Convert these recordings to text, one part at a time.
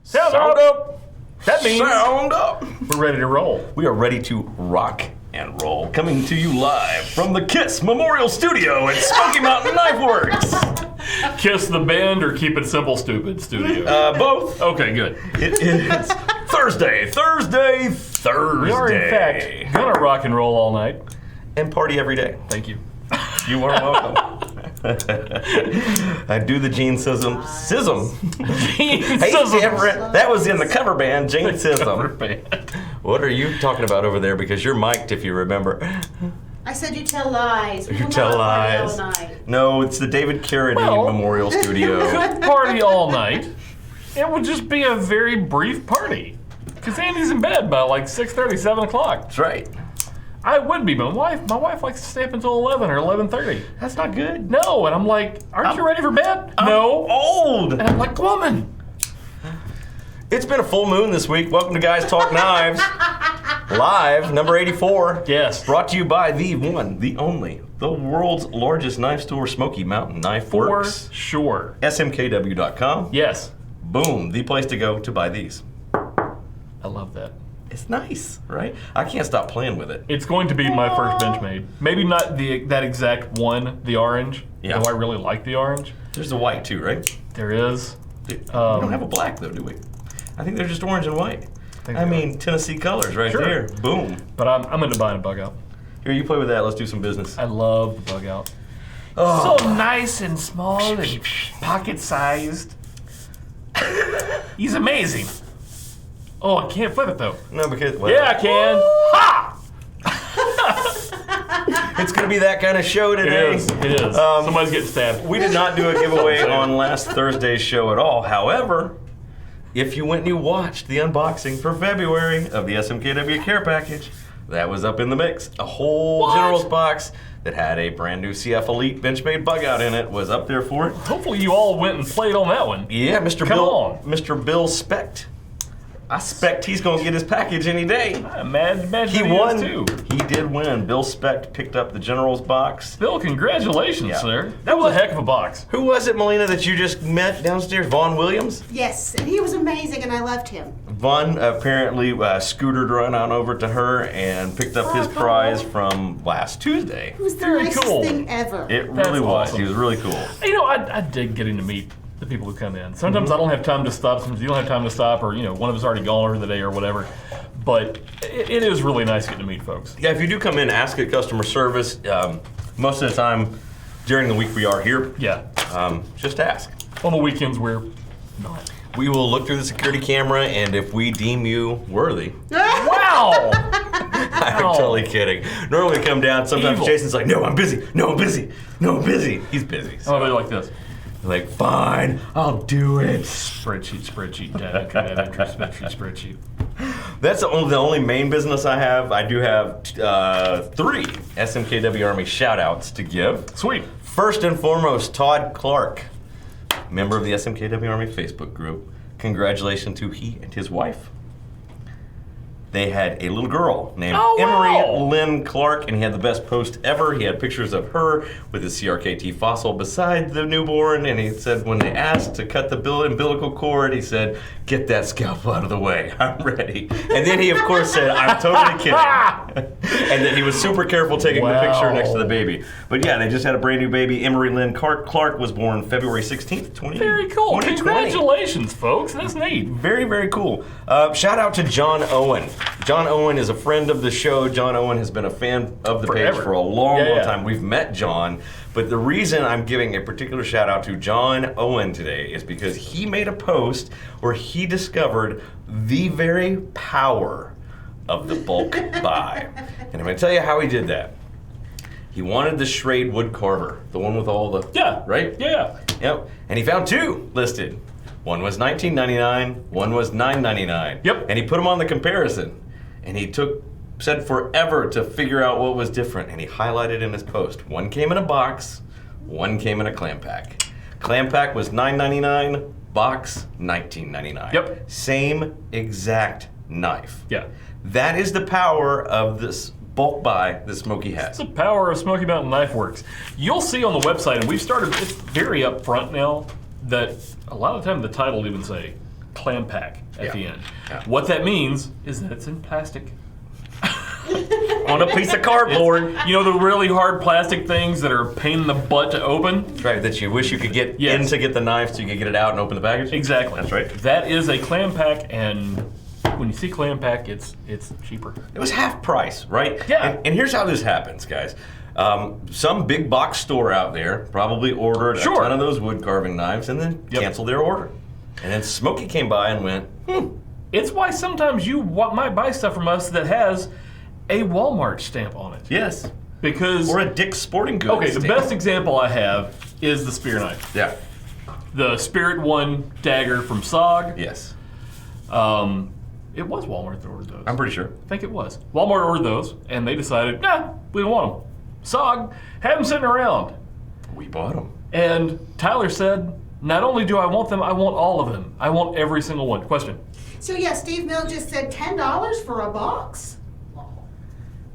Sound up. That means Sound up. we're ready to roll. We are ready to rock and roll. Coming to you live from the KISS Memorial Studio at Smoky Mountain Knife Works. Kiss the band or keep it simple, stupid studio? Both. Okay, good. It is Thursday. We are, in fact, gonna rock and roll all night. And party every day. Thank you. You are welcome. I do the Gene Sism. Hey, Everett, that was in the cover band, Gene Sism. What are you talking about over there? Because you're mic'd, if you remember. I said you tell lies. You tell lies. No, it's the David Carradine Memorial Studio. Could party all night. It would just be a very brief party. Because Andy's in bed by like 6:30, 7 o'clock. That's right. I would be, but my wife likes to stay up until 11 or 11:30. That's not good. No, and I'm like, aren't you ready for bed? I'm No. old. And I'm like, woman. It's been a full moon this week. Welcome to Guys Talk Knives. Live, number 84. Yes. Brought to you by the one, the only, the world's largest knife store, Smoky Mountain Knife For Works. sure. SMKW.com. Yes. Boom, the place to go to buy these. I love that. It's nice, right? I can't stop playing with it. It's going to be my first Benchmade. Maybe not that exact one, the orange. Yeah. Though I really like the orange. There's the white too, right? There is. We don't have a black though, do we? I think they're just orange and white. I mean, Tennessee colors right there. Boom. But I'm into buying a Bugout. Here, you play with that. Let's do some business. I love the Bugout. Oh. So nice and small and pocket-sized. He's amazing. Oh, I can't flip it though. No, because well, Yeah, I can. Ha! it's going to be that kind of show today. It is. Somebody's getting stabbed. We did not do a giveaway on last Thursday's show at all. However, if you went and you watched the unboxing for February of the SMKW care package, that was up in the mix. A whole General's box that had a brand new CF Elite Benchmade Bugout in it was up there for it. Hopefully you all went and played on that one. Yeah, Mr. Bill Specht. I expect he's going to get his package any day. I imagine He won. too. He did win. Bill Specht picked up the General's box. Bill, congratulations, Yeah. sir. That was a heck of a box. Who was it, Melina, that you just met downstairs? Vaughn Williams? Yes, and he was amazing, and I loved him. Vaughn apparently scootered right on over to her and picked up his prize from last Tuesday. It was the Very nicest cool. thing ever. It really was. awesome. He was really cool. You know, I dig getting to meet the people who come in. Sometimes I don't have time to stop. Sometimes you don't have time to stop, or one of us already gone over the day or whatever. But it is really nice getting to meet folks. Yeah, if you do come in, ask at customer service. Most of the time during the week we are here. Yeah. Just ask. On the weekends we're not. We will look through the security camera, and if we deem you worthy. Wow! I'm totally kidding. Normally we come down, sometimes Evil. Jason's like, no, I'm busy. No, I'm busy. No, I'm busy. He's busy. Oh, they're like this. Like, fine, I'll do it. Spreadsheet, data, entry, spreadsheet. That's the only main business I have. I do have 3 SMKW Army shout-outs to give. Sweet. First and foremost, Todd Clark, member of the SMKW Army Facebook group. Congratulations to he and his wife. They had a little girl named Emery Lynn Clark, and he had the best post ever. He had pictures of her with his CRKT fossil beside the newborn, and he said when they asked to cut the umbilical cord, he said, get that scalpel out of the way, I'm ready. And then he, of course, said, I'm totally kidding. And then he was super careful taking the picture next to the baby. But yeah, they just had a brand new baby. Emery Lynn Clark was born February 16th, 2020. Very cool. Congratulations, folks. That's neat. Very, very cool. Shout out to John Owen. John Owen is a friend of the show. John Owen has been a fan of the page for a long time. We've met John, but the reason I'm giving a particular shout out to John Owen today is because he made a post where he discovered the very power of the bulk buy. And I'm going to tell you how he did that. He wanted the Schrade wood carver, the one with all the... Right? Yeah. Yep. And he found 2 listed. One was $19.99, one was $9.99. Yep. And he put them on the comparison. And he said forever to figure out what was different, and he highlighted in his post. One came in a box, one came in a clam pack. Clam pack was $9.99, box $19.99. Yep. Same exact knife. Yeah. That is the power of this bulk buy that Smoky has. It's the power of Smoky Mountain Knife Works. You'll see on the website, and we've started, it's very upfront now, that a lot of the time the title will even say clam pack at the end. Yeah. What that means is that it's in plastic. On a piece of cardboard. You know the really hard plastic things that are a pain in the butt to open? That's right, that you wish you could get Yes. in to get the knife so you could get it out and open the package? Exactly. That's right. That is a clam pack, and when you see clam pack, it's cheaper. It was half price, right? Yeah. And here's how this happens, guys. Some big box store out there probably ordered a ton of those wood carving knives and then canceled their order. And then Smoky came by and went, It's why sometimes you might buy stuff from us that has a Walmart stamp on it. yes. Because Or a Dick's Sporting Goods. okay, the stamp. best example I have is the spear knife. Yeah. The Spirit One dagger from SOG. Yes. It was Walmart that ordered those. I'm pretty sure. I think it was. Walmart ordered those, and they decided, nah, we don't want them. SOG, have them sitting around. We bought them. And Tyler said, not only do I want them, I want all of them. I want every single one. Question. So yeah, Steve Mill just said $10 for a box.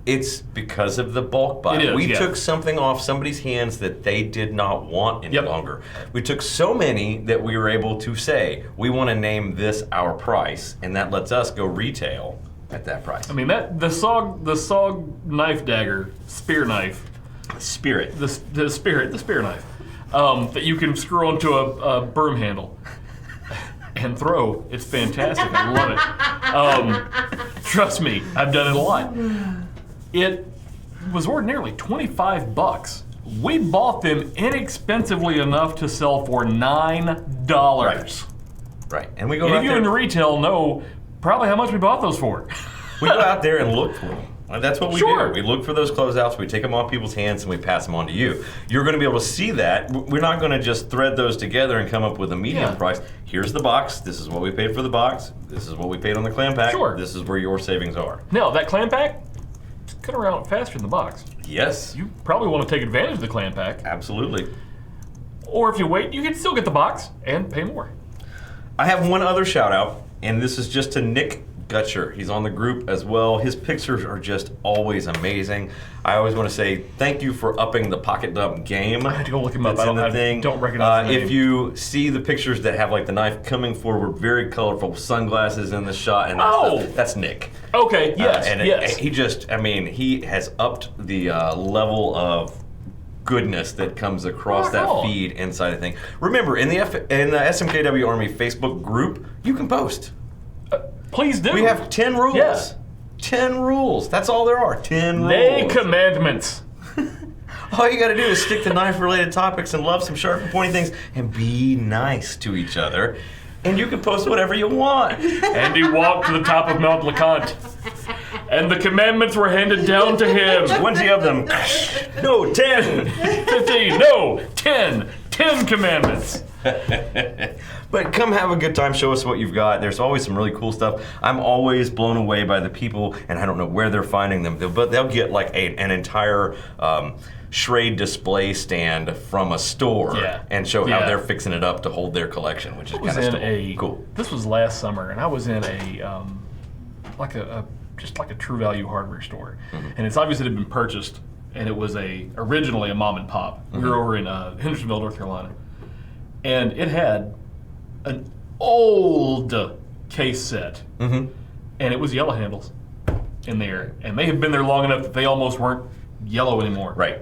It's because of the bulk buy. It is, we yeah. took something off somebody's hands that they did not want any longer. We took so many that we were able to say, we want to name this our price, and that lets us go retail at that price. I mean, the SOG knife dagger, spear knife, Spirit. the spear knife, that you can screw onto a berm handle and throw. It's fantastic. I love it. Trust me, I've done it a lot. It was ordinarily $25. We bought them inexpensively enough to sell for $9. Right. And we go Any out of you there. in retail know probably how much we bought those for. We go out there and look for them. And that's what we Sure. do. We look for those closeouts, we take them off people's hands, and we pass them on to you. You're going to be able to see that. We're not going to just thread those together and come up with a medium price. Here's the box. This is what we paid for the box. This is what we paid on the clam pack. Sure. This is where your savings are. Now, that clam pack, it's going to run out faster than the box. Yes. You probably want to take advantage of the clam pack. Absolutely. Or if you wait, you can still get the box and pay more. I have one other shout out, and this is just to Nick Gutcher. He's on the group as well. His pictures are just always amazing. I always want to say thank you for upping the pocket dump game. I had to go look him up. That's I in the don't, thing. don't recognize the name. If you see the pictures that have like the knife coming forward, very colorful sunglasses in the shot, and that's Nick. Okay, yes, And yes. he just, I mean, he has upped the level of goodness that comes across that feed inside the thing. Remember, in the SMKW Army Facebook group, you can post. Please do. We have 10 rules. Yeah. 10 rules. That's all there are. 10 Nay rules. commandments. All you got to do is stick to knife-related topics and love some sharp and pointy things and be nice to each other. And you can post whatever you want. And he walked to the top of Mount LeConte. And the commandments were handed down to him. 20 of them. No, 10. 15, no, 10. 10 commandments. But come have a good time, show us what you've got. There's always some really cool stuff. I'm always blown away by the people, and I don't know where they're finding them, but they'll get like an entire Schrade display stand from a store and show how they're fixing it up to hold their collection, which is kind of cool. This was last summer, and I was in a just like a True Value hardware store, and it's obviously had been purchased, and it was originally a mom and pop. We were over in Hendersonville, North Carolina, and it had an old case set, and it was yellow handles in there, and they had been there long enough that they almost weren't yellow anymore. Right.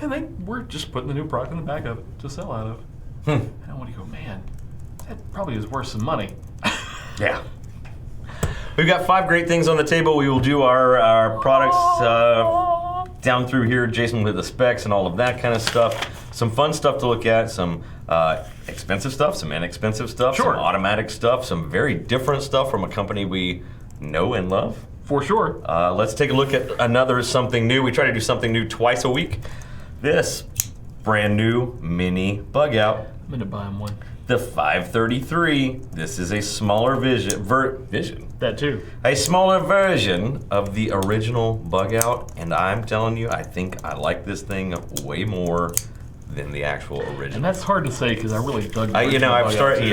And they were just putting the new product in the back of it to sell out of. And I want to go, man, that probably is worth some money. Yeah. We've got 5 great things on the table. We will do our products down through here. Jason will hit the specs and all of that kind of stuff. Some fun stuff to look at, some expensive stuff, some inexpensive stuff, some automatic stuff, some very different stuff from a company we know and love. For sure. Let's take a look at another something new. We try to do something new twice a week. This brand new mini Bugout. I'm going to buy him one. The 533. This is a smaller version. That too. A smaller version of the original Bugout, and I'm telling you, I think I like this thing way more than the actual original. And that's hard to say because I really dug the I've Bugout started. too.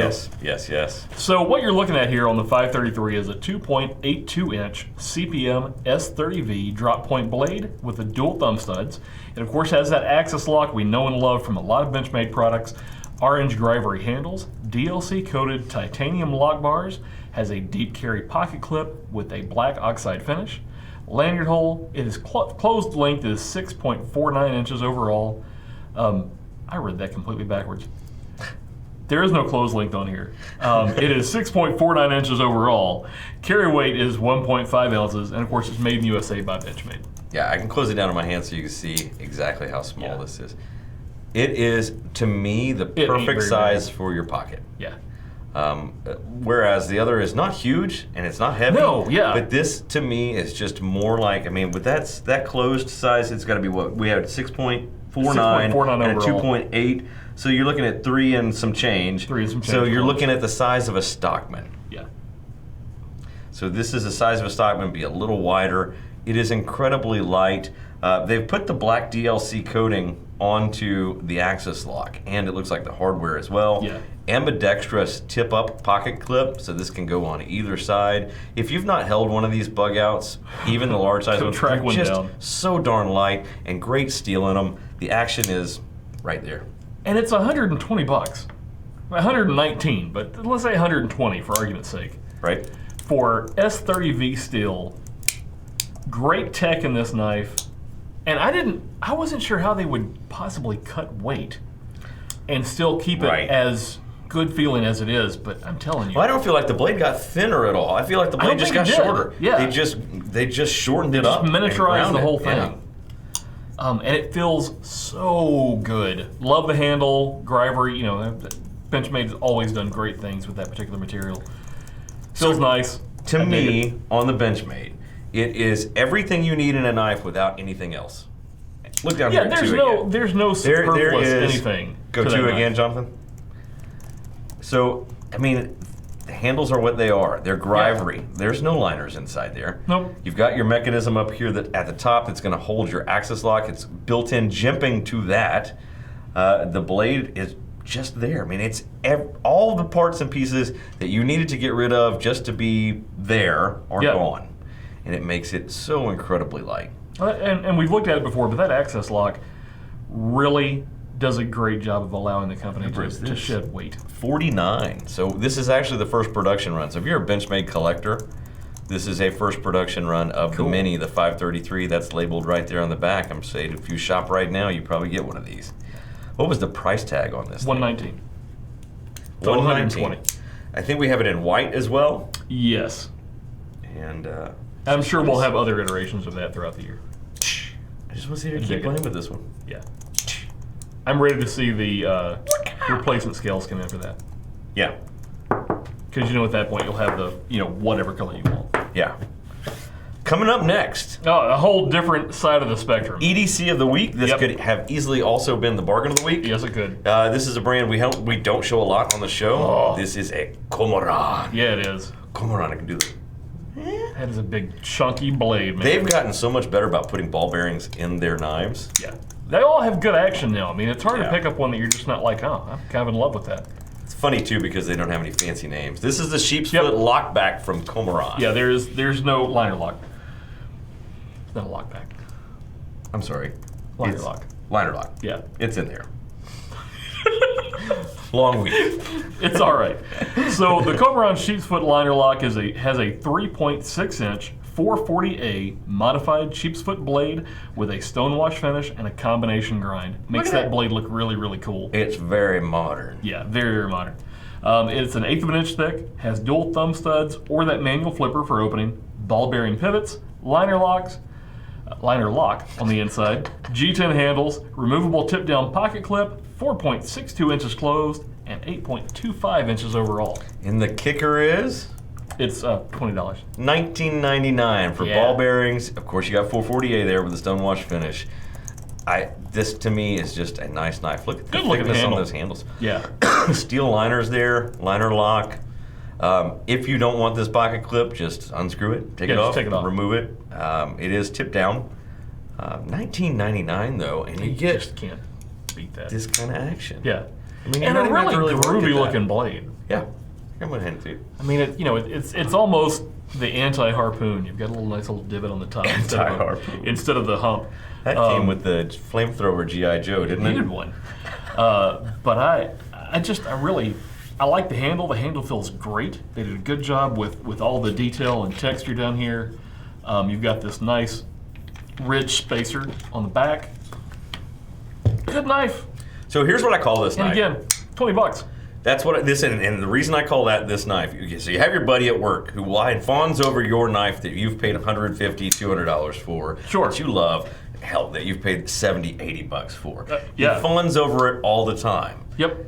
Yes. So what you're looking at here on the 533 is a 2.82-inch CPM S30V drop point blade with the dual thumb studs. It of course has that axis lock we know and love from a lot of Benchmade products. Orange Grivory handles, DLC-coated titanium lock bars, has a deep carry pocket clip with a black oxide finish. Lanyard hole, it is closed length is 6.49 inches overall. I read that completely backwards. There is no closed length on here. It is 6.49 inches overall. Carry weight is 1.5 ounces, and of course it's made in USA by Benchmade. Yeah, I can close it down on my hand so you can see exactly how small this is. It is, to me, the perfect size for your pocket. Yeah. Whereas the other is not huge and it's not heavy. No, yeah. But this, to me, is just more like, I mean, with that closed size, it's got to be what? We had 6.49 and a 2.8. So you're looking at 3 and some change. So you're looking at the size of a Stockman. Yeah. So this is the size of a Stockman, be a little wider. It is incredibly light. They've put the black DLC coating onto the access lock, and it looks like the hardware as well. Yeah. Ambidextrous tip-up pocket clip, so this can go on either side. If you've not held one of these Bugouts, even the large size ones, they're just so darn light and great steel in them. The action is right there. And it's $120. 119, but let's say 120 for argument's sake. Right. For S30V steel, great tech in this knife. And I wasn't sure how they would possibly cut weight and still keep it as good feeling as it is, but I'm telling you. Well, I don't feel like the blade got thinner at all. I feel like the blade just got shorter. Yeah. They just shortened it up. Miniaturized the whole thing. Yeah. And it feels so good. Love the handle, Grivory, you know, Benchmade's always done great things with that particular material. Feels nice. To me, on the Benchmade, it is everything you need in a knife without anything else. Look down here. Yeah, there's no superfluous anything. Go to again, Jonathan. So, I mean, the handles are what they are. They're Grivory. Yeah. There's no liners inside there. Nope. You've got your mechanism up here that at the top that's going to hold your access lock. It's built-in jimping to that. The blade is just there. I mean, it's all the parts and pieces that you needed to get rid of just to be there are gone. And it makes it so incredibly light. And we've looked at it before, but that access lock really does a great job of allowing the company to shed weight. 49. So this is actually the first production run. So if you're a Benchmade collector, this is a first production run of the Mini, the 533. That's labeled right there on the back. I'm saying if you shop right now, you probably get one of these. What was the price tag on this? $119. $119. I think we have it in white as well. Yes. And I'm sure we'll have other iterations of that throughout the year. I just want to see if I keep playing with this one. Yeah. I'm ready to see the replacement scales come in for that. Yeah. Because at that point you'll have the whatever color you want. Yeah. Coming up next. Oh, a whole different side of the spectrum. EDC of the week. This could have easily also been the bargain of the week. Yes, it could. This is a brand we don't show a lot on the show. Oh. This is a Komoran. Yeah, it is. Komoran, I can do that. That is a big chunky blade, man. They've gotten so much better about putting ball bearings in their knives. Yeah. They all have good action now. I mean, it's hard to pick up one that you're just not like, oh, I'm kind of in love with that. It's funny, too, because they don't have any fancy names. This is the Sheepsfoot lockback from Komoran. Yeah, there's no liner lock. It's not a lockback. I'm sorry. Liner lock. Liner lock. Yeah. It's in there. Long week. It's all right. So the Komoran Sheepsfoot liner lock has a 3.6-inch 440A modified sheepsfoot blade with a stonewash finish and a combination grind. Makes that blade look really, really cool. It's very modern. Yeah, very, very modern. It's an 1/8 of an inch thick, has dual thumb studs or that manual flipper for opening, ball bearing pivots, liner lock on the inside, G10 handles, removable tip down pocket clip, 4.62 inches closed, and 8.25 inches overall. And the kicker is? It's $20. $19.99 for ball bearings. Of course, you got 440A there with the stonewash finish. This to me is just a nice knife. Look at the thickness on those handles. Yeah. Steel liners there, liner lock. If you don't want this pocket clip, just unscrew it, take it off, remove it. It is tip down. $19.99 though, and you just can't beat that. This kind of action. Yeah. I mean, and a really groovy looking blade. Yeah. I'm gonna hand it to you. I mean, it's almost the anti-harpoon. You've got a nice little divot on the top instead of the hump. That came with the flamethrower G.I. Joe, didn't it? Needed one. But I like the handle. The handle feels great. They did a good job with all the detail and texture down here. You've got this nice ridge spacer on the back. Good knife. So here's what I call this And knife. again, $20. That's what and the reason I call that this knife. Okay, so you have your buddy at work who fawns over your knife that you've paid $150, $200 for. Sure. That you love. Hell, that you've paid $70, $80 for. Yeah. He fawns over it all the time. Yep.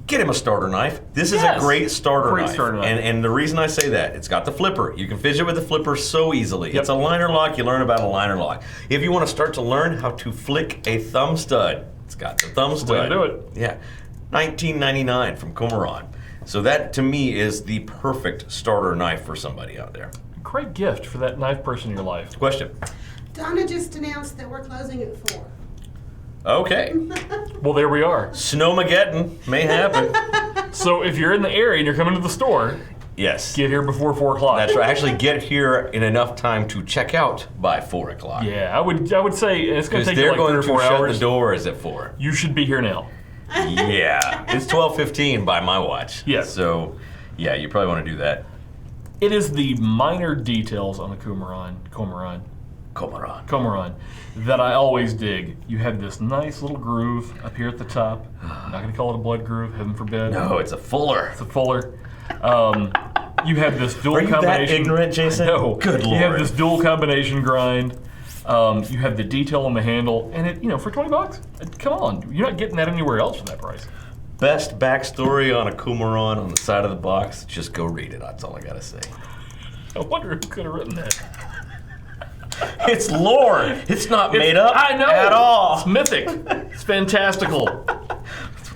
Get him a starter knife. This is Yes. a great starter Great knife. starter knife. And the reason I say that, it's got the flipper. You can fidget with the flipper so easily. Yep. It's a liner lock. You learn about a liner lock. If you want to start to learn how to flick a thumb stud, it's got the thumb Way stud. to do it. Yeah. $19.99 from Komoran. So that, to me, is the perfect starter knife for somebody out there. Great gift for that knife person in your life. Question. Donna just announced that we're closing at 4. Okay. Well, there we are. Snowmageddon may happen. So if you're in the area and you're coming to the store, Yes. get here before 4 o'clock. That's right. Actually, get here in enough time to check out by 4 o'clock. Yeah, I would say it's going Because to take you they're like going 3 or to 4 shut hours. the doors at 4. You should be here now. Yeah. It's 12:15 by my watch. Yes. So, yeah, you probably want to do that. It is the minor details on the Komoran Komoran. that I always dig. You have this nice little groove up here at the top. I'm not going to call it a blood groove, heaven forbid. No, it's a fuller. It's a fuller. You have this dual Are you that combination. ignorant, Jason? No. Good You have Lord. this dual combination grind. You have the detail on the handle, and it, for $20, come on, you're not getting that anywhere else for that price. Best backstory on a Komoran on the side of the box. Just go read it. That's all I gotta say. I wonder who could have written that. It's lore. It's not made up I know. at all. It's mythic. It's fantastical.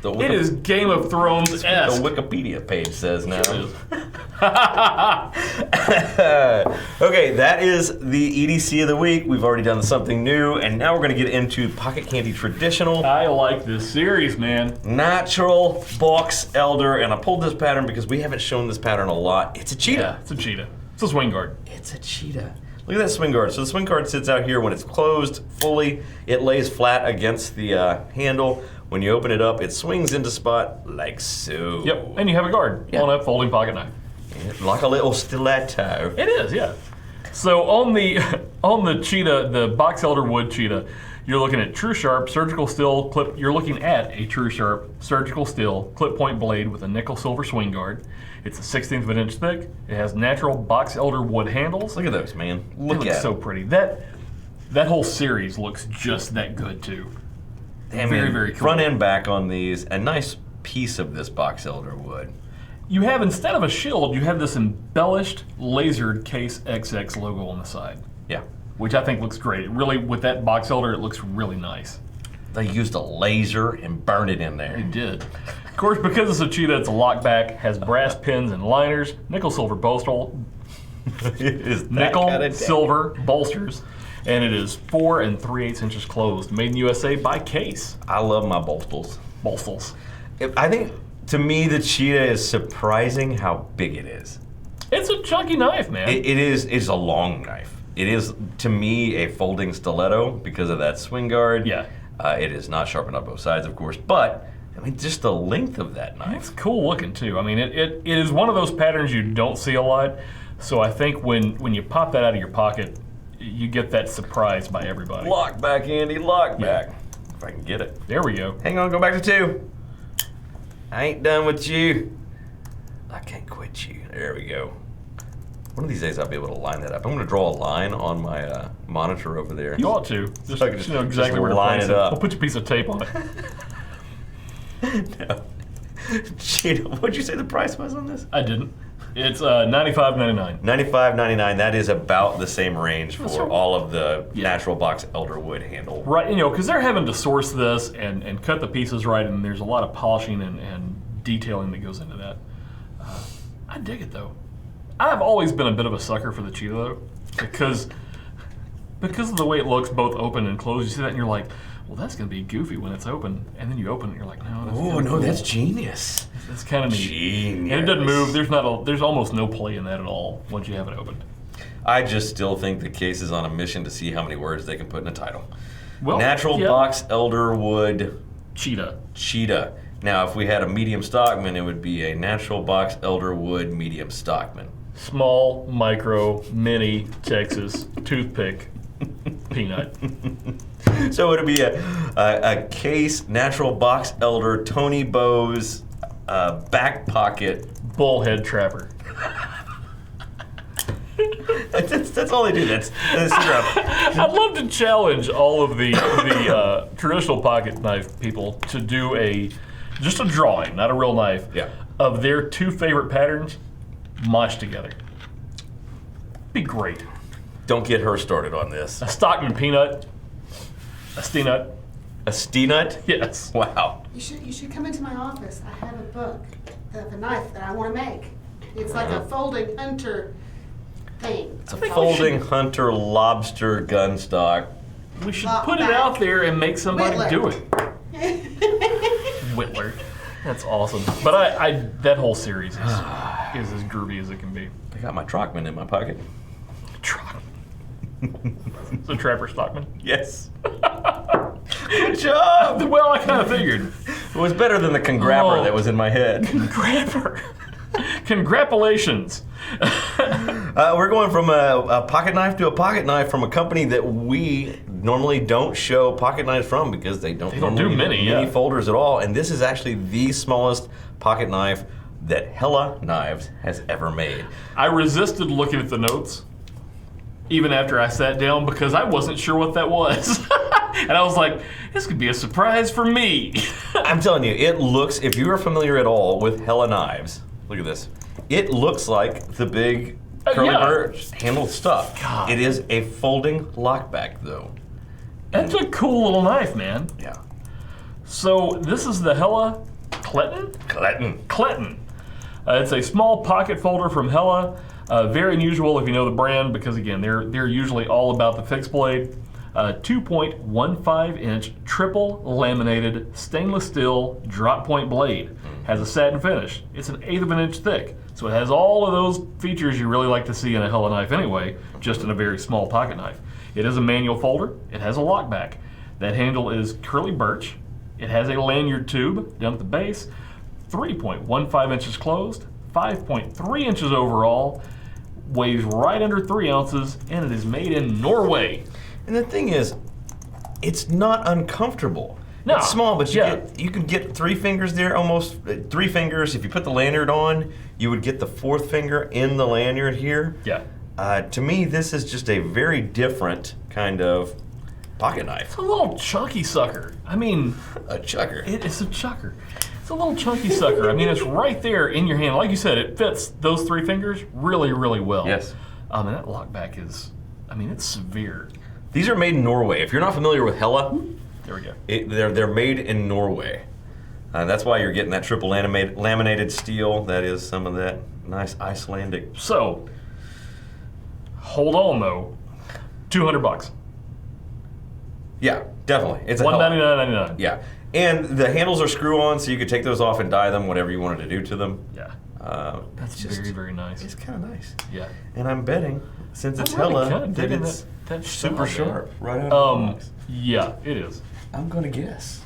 It is Game of Thrones-esque. The Wikipedia page says now. It is. Okay, that is the EDC of the week. We've already done something new, and now we're going to get into Pocket Candy Traditional I like this series, man. Natural Box Elder, and I pulled this pattern because we haven't shown this pattern a lot. It's a cheetah. Yeah, it's a cheetah. It's a swing guard. It's a cheetah. Look at that swing guard. So the swing guard sits out here when it's closed fully. It lays flat against the handle. When you open it up, it swings into spot like so. Yep, and you have a guard on a folding pocket knife. Like a little stiletto. It is, yeah. So on the cheetah, the box elder wood cheetah, you're looking at true sharp surgical steel clip. You're looking at a true sharp surgical steel clip point blade with a nickel silver swing guard. It's a 1/16 of an inch thick. It has natural box elder wood handles. Look at those, man. It Look looks at so it. pretty. That whole series looks just that good too. Very, very cool. Front and back on these. A nice piece of this box elder wood. You have, instead of a shield, you have this embellished lasered Case XX logo on the side, Yeah. which I think looks great. It really, with that box elder, it looks really nice. They used a laser and burned it in there. It did. Of course, because it's a cheetah, it's a lockback, has brass pins and liners, nickel silver silver bolsters, and it is 4 3/8 inches closed. Made in USA by Case. I love my bolsters. Bolsters. I think, to me, the cheetah is surprising how big it is. It's a chunky knife, man. It's a long knife. It is, to me, a folding stiletto because of that swing guard. Yeah. It is not sharpened on both sides, of course, but I mean, just the length of that It's knife. cool looking too. I mean, it is one of those patterns you don't see a lot. So I think when you pop that out of your pocket, you get that surprise by everybody. Lock back, Andy, lock back. If I can get it. There we go. Hang on, go back to 2. I ain't done with you. I can't quit you. There we go. One of these days I'll be able to line that up. I'm going to draw a line on my monitor over there. You ought to. Just, So I can just- know exactly just where to line place it up. We'll put a piece of tape on it. No. Cheetah, what'd you say the price was on this? I didn't. It's $95.99. $95.99. That is about the same range for right. all of the natural box elder wood handle. Right, because they're having to source this and cut the pieces right, and there's a lot of polishing and detailing that goes into that. I dig it though. I've always been a bit of a sucker for the cheetah though, because of the way it looks, both open and closed. You see that and you're like, well, that's gonna be goofy when it's open, and then you open it, and you're like, no, that's Oh kinda no, cool. that's genius. That's kind of neat. Genius. And it doesn't move. There's almost no play in that at all once you have it opened. I just still think the case is on a mission to see how many words they can put in a title. Well, Natural yeah. box elder wood Cheetah. cheetah. Now, if we had a medium stockman, it would be a natural box elder wood medium stockman. Small, micro, mini, Texas, toothpick, peanut. So it would be a case natural box elder Tony Bowes back pocket. Bullhead trapper. That's all they do. That's I'd love to challenge all of the traditional pocket knife people to do just a drawing, not a real knife, of their two favorite patterns moshed together. Be great. Don't get her started on this. A Stockman peanut, a Steenut. A Steenut? Yes. Wow. You should come into my office. I have a book of a knife that I want to make. It's like a folding hunter thing. It's a folding hunter lobster gun stock. We should put it out there and make somebody do it. Whittler. That's awesome. But I that whole series is as groovy as it can be. I got my Trockman in my pocket. Trockman. It's a Trapper Stockman. Yes. Good job. Well, I kind of figured. It was better than the congrapper that was in my head. Congrapper. Congratulations. We're going from a pocket knife to a pocket knife from a company that we normally don't show pocket knives from because they don't do many folders at all. And this is actually the smallest pocket knife that Helle Knives has ever made. I resisted looking at the notes even after I sat down because I wasn't sure what that was. And I was like, this could be a surprise for me. I'm telling you, it looks, if you are familiar at all with Helle Knives, look at this. It looks like the big curly birch handled stuff. God. It is a folding lockback though. That's a cool little knife, man. Yeah. So this is the Helle Cletton? Cletton. It's a small pocket folder from Helle. Very unusual if you know the brand because again, they're usually all about the fixed blade. 2.15 inch triple laminated stainless steel drop point blade. Has a satin finish. It's 1/8 of an inch thick. So it has all of those features you really like to see in a Helle knife anyway, just in a very small pocket knife. It is a manual folder. It has a lockback. That handle is curly birch. It has a lanyard tube down at the base. 3.15 inches closed, 5.3 inches overall, weighs right under 3 ounces, and it is made in Norway. And the thing is, it's not uncomfortable. No. It's small, but you can get 3 fingers there, almost 3 fingers. If you put the lanyard on, you would get the 4th finger in the lanyard here. Yeah. To me, this is just a very different kind of pocket knife. It's a little chunky sucker. I mean, A chucker. it's a chucker. It's a little chunky sucker. I mean, it's right there in your hand. Like you said, it fits those 3 fingers really, really well. Yes. And that lockback is, I mean, it's severe. These are made in Norway. If you're not familiar with Helle, There we go. they're made in Norway. That's why you're getting that triple laminated steel. That is some of that nice Icelandic. So, hold on though. $200. Yeah, definitely. It's a $199.99. Yeah, and the handles are screw-on, so you could take those off and dye them, whatever you wanted to do to them. Yeah. That's Very, very nice. It's kind of nice. Yeah. And I'm betting, since it's I'm really Helle, kinda that digging it's that super style, man. sharp right out of the box. Yeah, it is. I'm going to guess.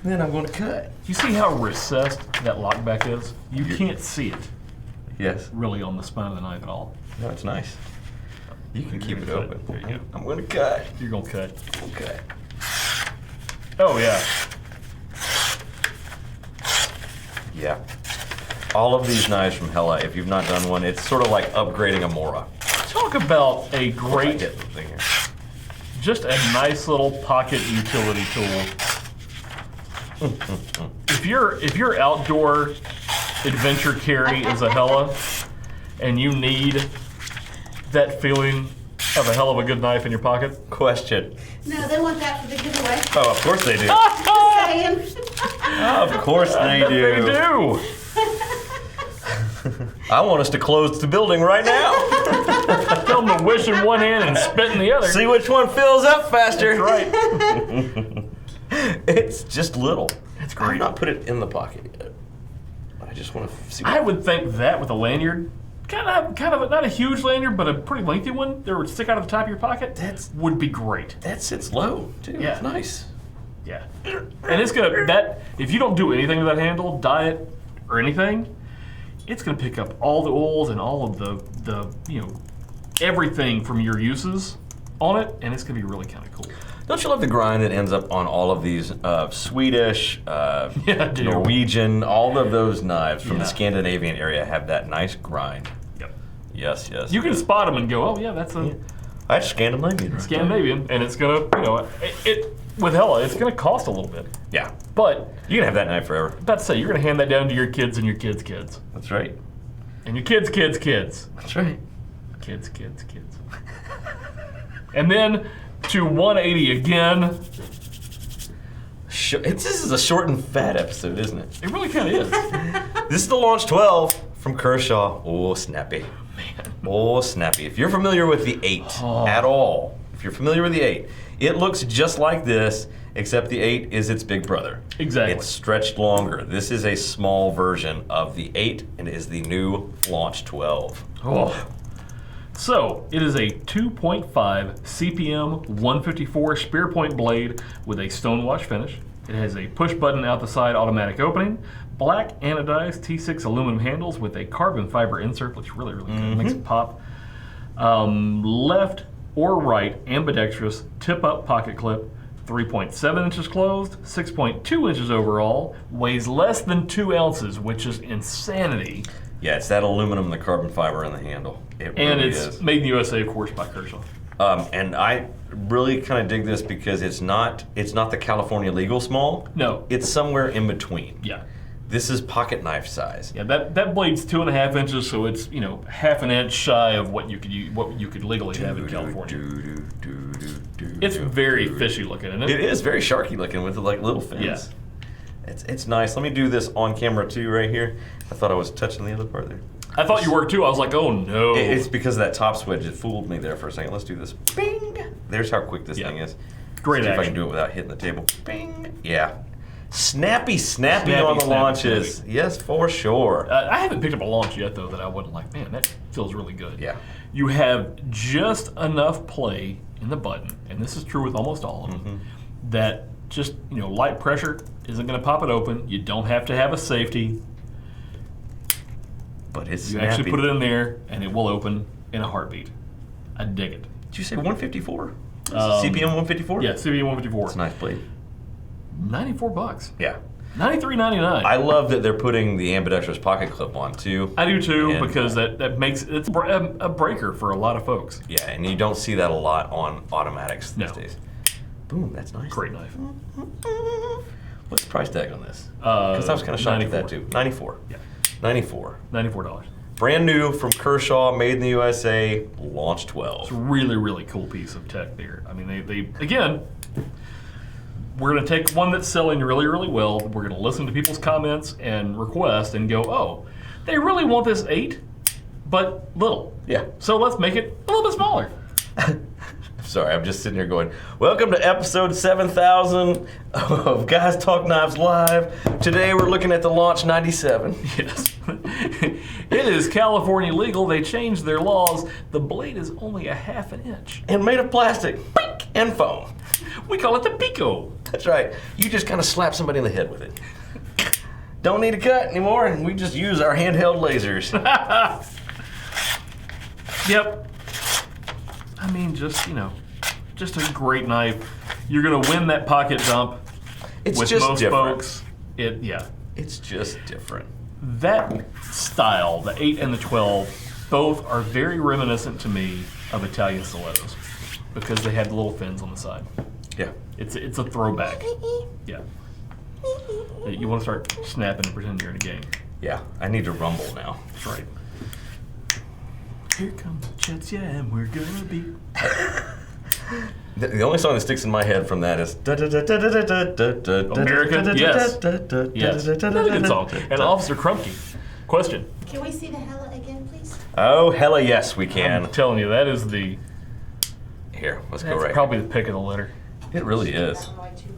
Then I'm going to cut. You see how recessed that lockback is? You can't see it Yes. really on the spine of the knife at all. No, it's nice. You can keep it gonna cut open. it. There you go. I'm going to cut. You're gonna cut. Okay. Oh yeah. Yeah. All of these knives from Helle, if you've not done one, it's sort of like upgrading a Mora. Talk about a great, Get the thing here. just a nice little pocket utility tool. If your outdoor adventure carry is a Helle, and you need that feeling of a hell of a good knife in your pocket. Question. No, they want that for the giveaway. Oh, of course they do. Saying. Of course they do. They do. I want us to close the building right now. Tell them to wish in one hand and spit in the other. See which one fills up faster. That's right. It's just little. It's great. I've not put it in the pocket yet. I just want to see. I would think that with a lanyard, kind of not a huge lanyard, but a pretty lengthy one that would stick out of the top of your pocket. That's- would be great. That sits low too. Yeah. It's nice. Yeah. And it's gonna, if you don't do anything to that handle, diet or anything, it's gonna pick up all the oils and all of the everything from your uses on it, and it's gonna be really kind of cool. Don't you love the grind that ends up on all of these Swedish, Norwegian, all of those knives from the Scandinavian area have that nice grind. Yep. Yes. You can spot them and go, oh yeah, that's a that's Scandinavian. Scandinavian, and it's gonna, it with Helle, it's gonna cost a little bit. Yeah. But You can have that knife forever. I'm about to say, you're gonna hand that down to your kids and your kids' kids. That's right. And your kids' kids' kids. That's right. Kids. And then to 180 again. This is a short and fat episode, isn't it? It really kind of is. This is the Launch 12 from Kershaw. Oh, snappy. Man. Oh, snappy. If you're familiar with the 8 at all, if you're familiar with the 8, it looks just like this, except the 8 is its big brother. Exactly. It's stretched longer. This is a small version of the 8 and is the new Launch 12. Oh. So, it is a 2.5 CPM 154 spear point blade with a stonewash finish. It has a push button out the side automatic opening, black anodized T6 aluminum handles with a carbon fiber insert, looks really good, makes it pop. Left or right ambidextrous tip up pocket clip, 3.7 inches closed, 6.2 inches overall, weighs less than 2 ounces, which is insanity. Yeah, it's that aluminum, the carbon fiber, and the handle. It And really it's is. made in the USA, of course, by Kershaw. And I really kind of dig this because it's not the California legal small. No. It's somewhere in between. Yeah. This is pocket knife size. Yeah, that blade's 2.5 inches, so it's half an inch shy of what you could legally have in California. It's very fishy looking, isn't it? It is very sharky looking with like little fins. Yeah. It's nice. Let me do this on camera too, right here. I thought I was touching the other part there. I thought you were too. I was like, oh no. It's because of that top switch. It fooled me there for a second. Let's do this. Bing. There's how quick this thing is. Great See if I action. can do it without hitting the table. Bing. Yeah. Snappy on the launches. Snappy. Yes, for sure. I haven't picked up a launch yet, though, that I wasn't like, man, that feels really good. Yeah. You have just enough play in the button, and this is true with almost all of them, that just, light pressure isn't going to pop it open. You don't have to have a safety. But it's You snappy. actually put it in there, and it will open in a heartbeat. I dig it. Did you say 154? CPM 154? Yeah, CB 154. It's a nice blade. $94. Yeah. $93.99. I love that they're putting the ambidextrous pocket clip on too. I do too, And- because that makes it's a breaker for a lot of folks. Yeah, and you don't see that a lot on automatics these No. days. Boom, that's nice. Great knife. What's the price tag on this? Because I was kind of shocked at that too. 94. Yeah. 94. $94. Brand new from Kershaw, made in the USA, Launch 12. It's a really, really cool piece of tech there. I mean, they again, we're going to take one that's selling really, really well. We're going to listen to people's comments and requests and go, oh, they really want this 8, but little. Yeah. So let's make it a little bit smaller. Sorry, I'm just sitting here going, welcome to episode 7000 of Guys Talk Knives Live. Today we're looking at the Launch 97. Yes. It is California legal. They changed their laws. The blade is only a half an inch. And made of plastic, pink, and foam. We call it the Pico. That's right. You just kind of slap somebody in the head with it. Don't need a cut anymore, and we just use our handheld lasers. Yep. I mean, just a great knife. You're gonna win that pocket dump It's with just most different. folks. It's just different. That style, the 8 and the 12, both are very reminiscent to me of Italian stilettos because they had the little fins on the side. Yeah. It's a throwback. Yeah. You want to start snapping and pretend you're in a game. Yeah. I need to rumble now. That's right. Here comes the Jets, yeah, and we're gonna be. The only song that sticks in my head from that is American? Yes. Yes. Another good song. And Officer Krumke. Question. Can we see the Helle again, please? Oh, hella yes, we I'm can. telling you, that is the. Here, let's go That's right. probably the pick of the litter. It really is. That way too.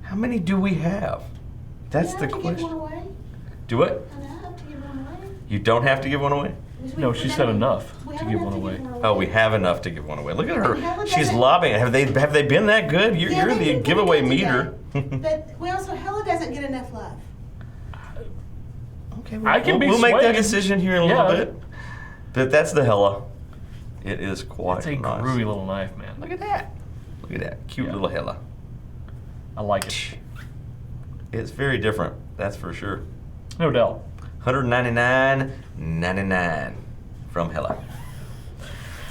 How many do we have? That's You the have to give one question. away. Do what? I have to give one away. You don't have to give one away? No, she said enough to give one away. Oh, we have enough to give one away. Look at her. Helle She's doesn't- lobbying. Have they been that good? You're they've the been pretty giveaway good meter. today. But we also, Helle doesn't get enough love. Okay, I can be we'll make that swayed. decision here in a Yeah. little bit. But that's the Helle. It is quite It's a nice. groovy little knife, man. Look at that. Look at that. Cute Yeah. little Helle. I like it. It's very different. That's for sure. No doubt. $199.99 from Helle.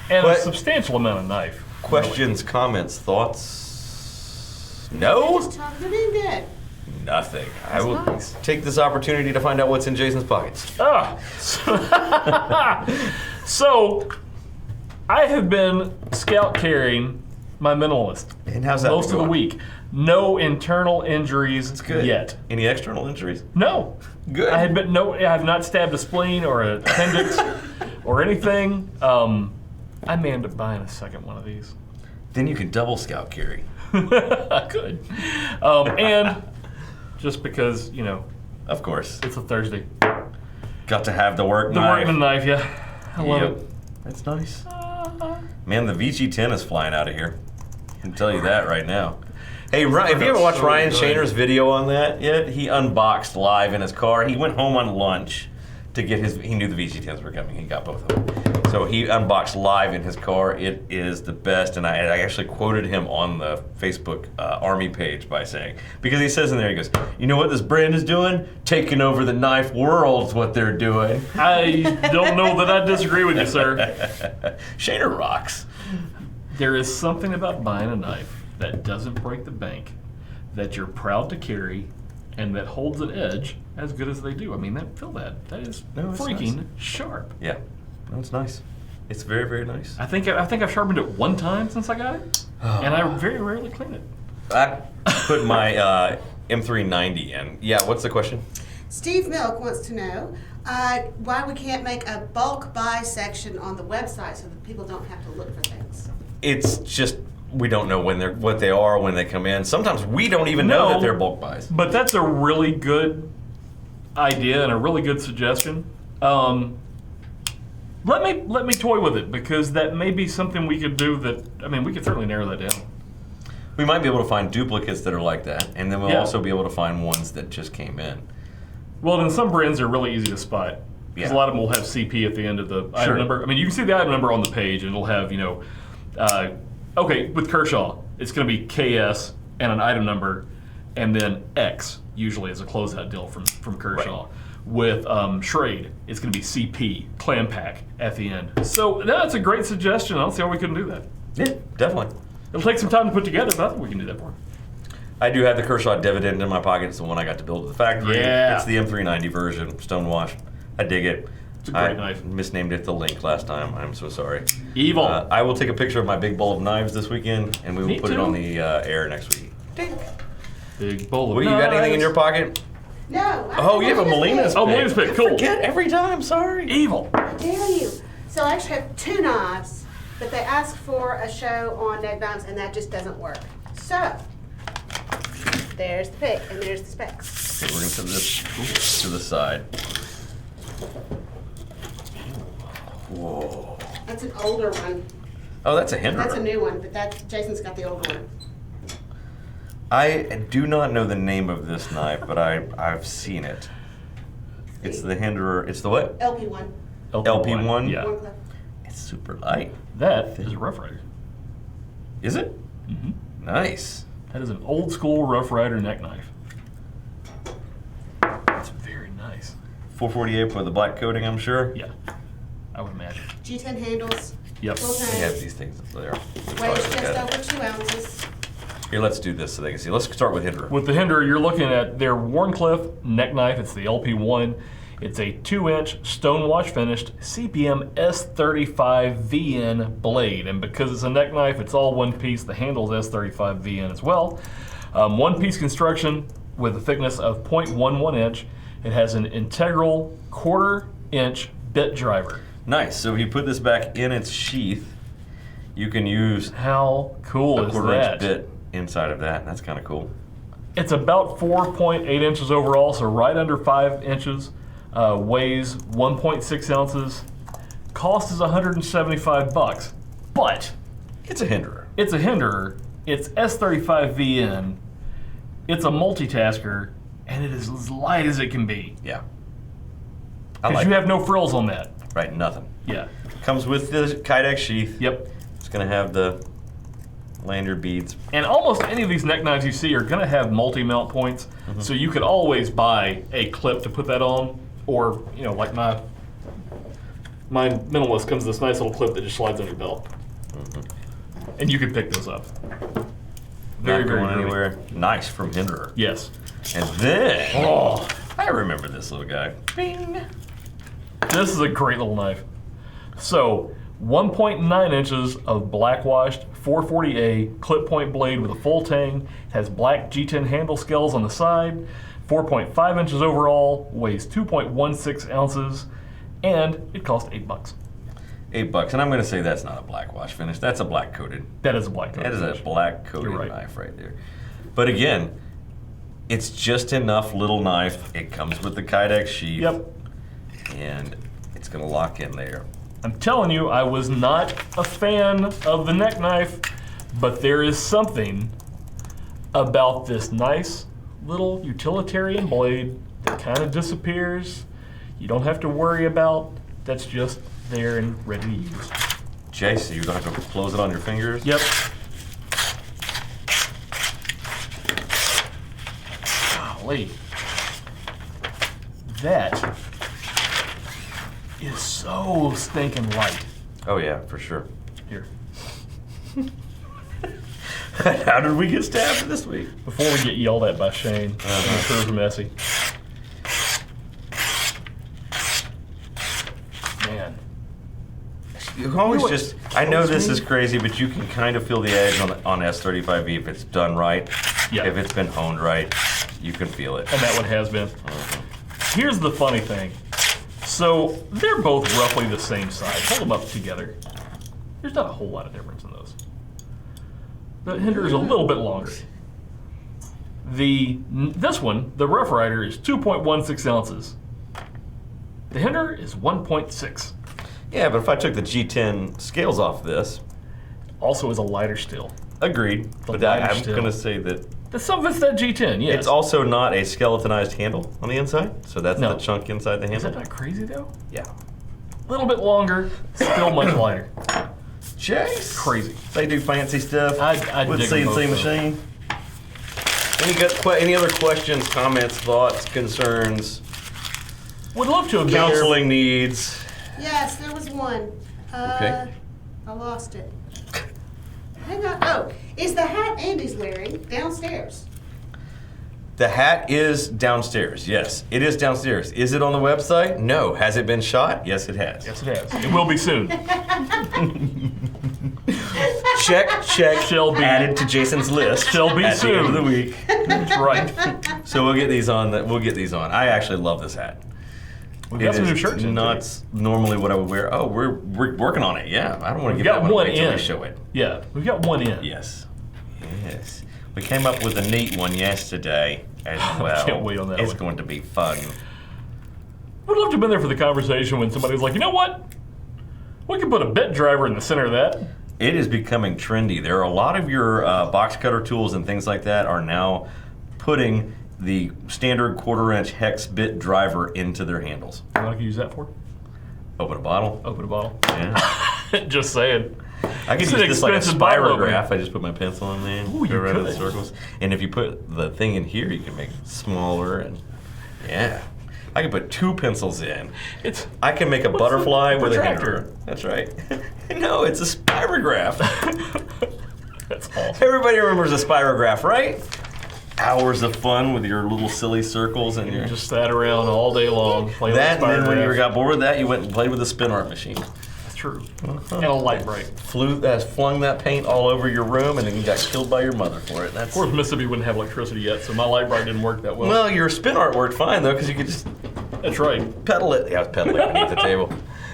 And But- a substantial amount of knife. Questions, comments, thoughts? No? Just talking to me good. Nothing. I will nice. take this opportunity to find out what's in Jason's pockets. Ah. So, I have been scout carrying my minimalist And how's that most of the going? week. No internal injuries Good. yet. Any external injuries? No. Good. I have not stabbed a spleen or an appendix or anything. I may end up buying a second one of these. Then you can double scout carry. I could. And just because, Of course. it's a Thursday. Got to have the work The knife. workman knife, yeah. I love Yep. it. That's nice. Man, the VG10 is flying out of here. I can tell you that right now. Hey, Ryan, if you haven't watched So Ryan good. Shaner's video on that yet, he unboxed live in his car. He went home on lunch to get he knew the VG10s were coming. He got both of them. So he unboxed live in his car. It is the best, and I actually quoted him on the Facebook Army page by saying, because he says in there, he goes, you know what this brand is doing? Taking over the knife world's what they're doing. I don't know that I disagree with you, sir. Shaner rocks. There is something about buying a knife that doesn't break the bank, that you're proud to carry, and that holds an edge as good as they do. I mean, that is No, it's freaking nice. sharp. Yeah, no, it's nice. It's very, very nice. I think I've sharpened it one time since I got it, and I very rarely clean it. I put my M390 in. Yeah, what's the question? Steve Milk wants to know why we can't make a bulk buy section on the website so that people don't have to look for things. It's just we don't know what they are when they come in. Sometimes we don't even know No. that they're bulk buys. But that's a really good idea and a really good suggestion. Let me toy with it, because that may be something we could do. We could certainly narrow that down. We might be able to find duplicates that are like that, and then we'll Yeah. also be able to find ones that just came in. Well, then some brands are really easy to spot, because Yeah. a lot of them will have CP at the end of the Sure. item number. I mean, you can see the item number on the page, and it'll have, okay, with Kershaw, it's going to be KS and an item number, and then X usually is a closeout deal from Kershaw. Right. With Schrade, it's going to be CP, clam pack at the end. So that's a great suggestion. I don't see why we couldn't do that. Yeah, definitely. It'll take some time to put together, but I think we can do that for 'em. I do have the Kershaw Dividend in my pocket. It's the one I got to build at the factory. Yeah. It's the M390 version, Stonewash. I dig it. It's a great I knife. misnamed it the Link last time. I'm so sorry. Evil. I will take a picture of my big bowl of knives this weekend, and we will Me put it too. on the air next week. Big bowl of Well, you got anything in your pocket? No. I Oh, you have a just Molina's did. Oh, Molina's pick, cool. Forget every time. Sorry. Evil. Dare you? So I actually have two knives, but they asked for a show on Ned Knives, and that just doesn't work. So there's the pick, and there's the specs. Okay, we're gonna set this to the side. Whoa. That's an older one. Oh, that's a Hinderer. That's a new one, but Jason's got the older one. I do not know the name of this knife, but I've seen it. It's the Hinderer. It's the what? LP1. LP1? Yeah. One clip. It's super light. That is a Rough Rider. Is it? Mm-hmm. Nice. That is an old school Rough Rider neck knife. It's very nice. 448 for the black coating, I'm sure. Yeah, I would imagine. G10 handles. Yep. Full They have tank. these things up there. Weighs just over 2 ounces. Here, let's do this so they can see. Let's start with Hinderer. With the Hinderer, you're looking at their Warncliffe neck knife. It's the LP1. It's a 2-inch Stonewash finished CPM S35 VN blade. And because it's a neck knife, it's all one piece. The handle's S35 VN as well. One piece construction with a thickness of 0.11 inch. It has an integral 1/4 inch bit driver. Nice. So if you put this back in its sheath, you can use How cool a is 1/4 inch that? bit inside of that. That's kind of cool. It's about 4.8 inches overall, so right under 5 inches. Weighs 1.6 ounces. Cost is $175, but It's a hinderer. it's a hinderer. It's S35VN. It's a multitasker, and it is as light as it can be. Yeah. Because you have no frills on that. Right, nothing. Yeah. Comes with the Kydex sheath. Yep. It's going to have the lanyard beads. And almost any of these neck knives you see are going to have multi-mount points, so you could always buy a clip to put that on, or, you know, like my minimalist comes with this nice little clip that just slides on your belt. And you can pick those up. Very, Not very going groovy. anywhere. Nice from hinderer. Yes. And then, I remember this little guy. Bing. This is a great little knife. So, 1.9 inches of black washed 440A clip point blade with a full tang, has black G10 handle scales on the side, 4.5 inches overall, weighs 2.16 ounces, and it cost $8. $8, and I'm going to say that's not a black wash finish. That's a black coated. That is a black That is a finish. black coated You're right. knife right there. But again, it's just enough little knife. It comes with the Kydex sheath. Yep. And it's going to lock in there. I'm telling you, I was not a fan of the neck knife, but there is something about this nice little utilitarian blade that kind of disappears. You don't have to worry about. That's just there and ready to use. Jay, so you don't have to close it on your fingers? Yep. Golly. That is so stinking light. Oh yeah, for sure. Here. How did we get stabbed this week? Before we get yelled at by Shane, I'm sure it's messy. Man. You always You know just, what I know kills this me? is crazy, but you can kind of feel the edge on S35V if it's done right. Yeah. If it's been honed right, you can feel it. And that one has been. Here's the funny thing. So they're both roughly the same size. Hold them up together. There's not a whole lot of difference in those. The hinder is a little bit longer. This one, the Rough Rider, is 2.16 ounces. The hinder is 1.6. Yeah, but if I took the G10 scales off this, Also is a lighter still. agreed. But lighter I'm still. going to say that Some of it's that G10, yes. it's also not a skeletonized handle on the inside. So that's No. the chunk inside the Is handle. that not crazy though? Yeah. A little bit longer, still much lighter. Chase. Crazy. They do fancy stuff I with dig them CNC both, though. machine. Any other questions, comments, thoughts, concerns, Would love to have been here. counseling needs? Yes, there was one. Okay. I lost it. Hang on. Oh, is the hat Andy's wearing downstairs? The hat is downstairs. Yes, it is downstairs. Is it on the website? No. Has it been shot? Yes, it has. Yes, it has. It will be soon. Check. Shall be. Added to Jason's list. Shall be at the end of soon. the week. That's right. So we'll get these on. We'll get these on. I actually love this hat. We've got It some is new shirts in not normally what I would wear. Oh, we're working on it. Yeah, I don't want to We've give got that one one away until in. we show it. Yeah, we've got one in. Yes. Yes. We came up with a neat one yesterday as well. can't wait on that It's one. going to be fun. Would love to have been there for the conversation when somebody was like, you know what? We could put a bit driver in the center of that. It is becoming trendy. There are a lot of your box cutter tools and things like that are now putting the standard 1/4-inch hex bit driver into their handles. You know what I could use that for? Open a bottle. Open a bottle. Yeah. Just saying. I could It's use an this like a expensive bottle opener. spirograph. I just put my pencil in there. Ooh, you go around in could. circles. And if you put the thing in here, you can make it smaller. And yeah, I can put 2 pencils in. It's I can make a What's butterfly the with a protractor? hinderer. That's right. No, it's a spirograph. that's awesome. Everybody remembers a spirograph, right? Hours of fun with your little silly circles and You your just sat around all day long playing that. with And then when you spirograph. got bored with that, you went and played with a spin art machine. That's true. And a light bright. Flung that paint all over your room, and then you got killed by your mother for it. That's Of course, Mississippi wouldn't have electricity yet, so my light bright didn't work that well. well, your spin art worked fine though, because you could just That's right. pedal it. Yeah, I was pedaling beneath the table.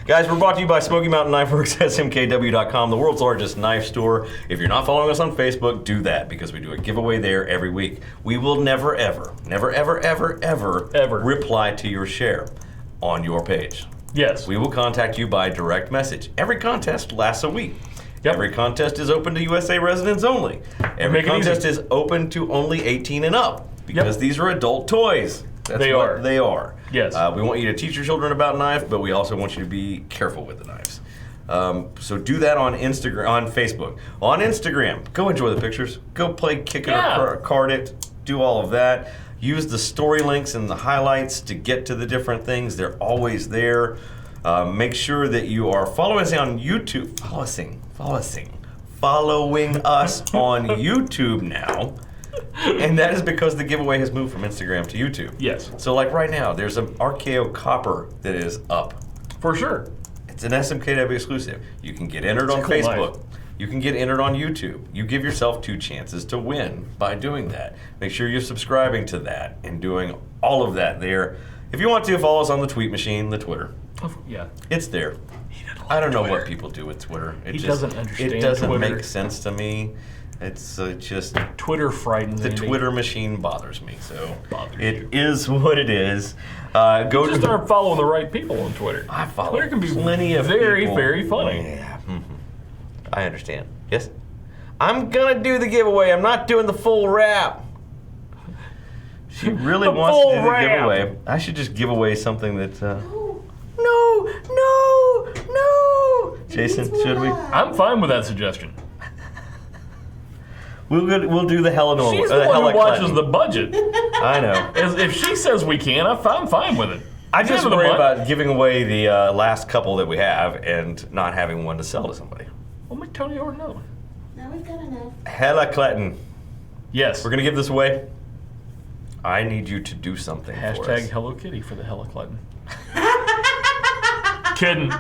Guys, we're brought to you by Smoky Mountain Knife Works, smkw.com, the world's largest knife store. If you're not following us on Facebook, do that because we do a giveaway there every week. We will never, ever reply to your share on your page. Yes. We will contact you by direct message. Every contest lasts a week. Yep. Every contest is open to USA residents only. Every Make it contest easy. is open to only 18 and up because these are adult toys. That's They what are. they are. Yes. We want you to teach your children about knives, but we also want you to be careful with the knives. So do that on Instagram, on Facebook. On Instagram, go enjoy the pictures. Go play kick it or card it. Do all of that. Use the story links and the highlights to get to the different things. They're always there. Make sure that you are following us on YouTube. Following us on YouTube now. And that is because the giveaway has moved from Instagram to YouTube. Yes. So like right now, there's an RKO copper that is up. For sure. It's an SMKW exclusive. You can get entered on a cool Facebook. knife. You can get entered on YouTube. You give yourself 2 chances to win by doing that. Make sure you're subscribing to that and doing all of that there. If you want to, follow us on the tweet machine, the Twitter. Yeah. It's there. I don't know what people do with Twitter. He doesn't understand It doesn't Twitter. make sense to me. It's just Twitter frightens the Andy. Twitter machine bothers me. So Bothers it you. is what it is. Go Just to start following the right people on Twitter. I follow Twitter can be plenty of very, people. very funny. Yeah. I understand. Yes? I'm gonna do the giveaway. I'm not doing the full wrap. She really The wants to full do the wrap. giveaway. I should just give away something that. No. Jason, should we? I'm fine with that suggestion. We'll do the Helle normal. She's the one Helle who watches Clinton. the budget. I know. If she says we can, I'm fine with it. I just End of the worry month. about giving away the last couple that we have and not having one to sell to somebody. Well, make Tony order another one. No, we've got enough. Helle Clinton. Yes. We're gonna give this away. I need you to do something for us. Hashtag Hello Kitty for the Helle Clinton. Kidding.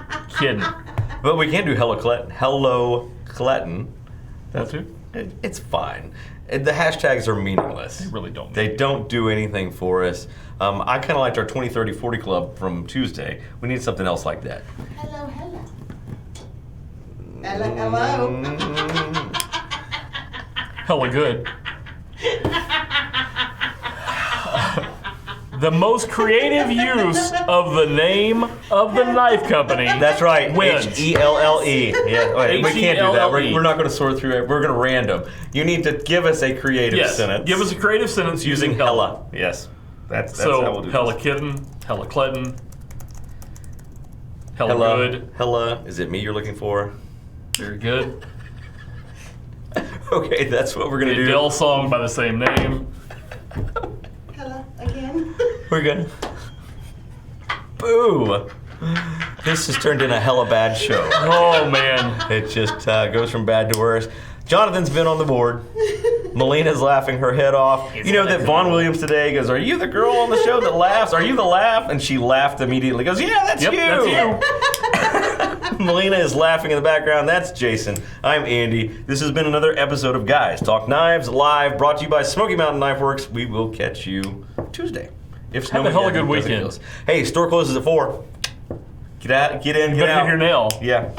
But we can't do Hello Clinton. That too? It's fine. The hashtags are meaningless. They really don't. They don't do anything for us. I kind of liked our 20, 30, 40 club from Tuesday. We need something else like that. Hello. Hello. Hella good. The most creative use of the name of the knife company. That's right. Wins. H-E-L-L-E. Yeah, wait, we can't do that. H-E-L-L-E. We're not going to sort through it. We're going to random. You need to give us a creative Yes. sentence. Give us a creative sentence using Hella. Yes. That's how we'll So do Hella this. Kitten, Hella Clinton, Hella Hella. Good. Hella. Is it me you're looking for? Very good. Okay, that's what we're going to The do. Adele song by the same name. Hello again. We're good. Boo! This has turned into a hella bad show. Oh man. It just goes from bad to worse. Jonathan's been on the board. Melina's laughing her head off. You know that Vaughn Williams today goes, "Are you the girl on the show that laughs? Are you the laugh?" And she laughed immediately. Goes, "Yeah, that's Yep, you." that's you. Melina is laughing in the background. That's Jason. I'm Andy. This has been another episode of Guys Talk Knives live, brought to you by Smoky Mountain Knife Works. We will catch you Tuesday. If Have a hella good doesn't weekend. kill us. Hey, store closes at 4. Get out, get in, get Better out. get here now. Yeah.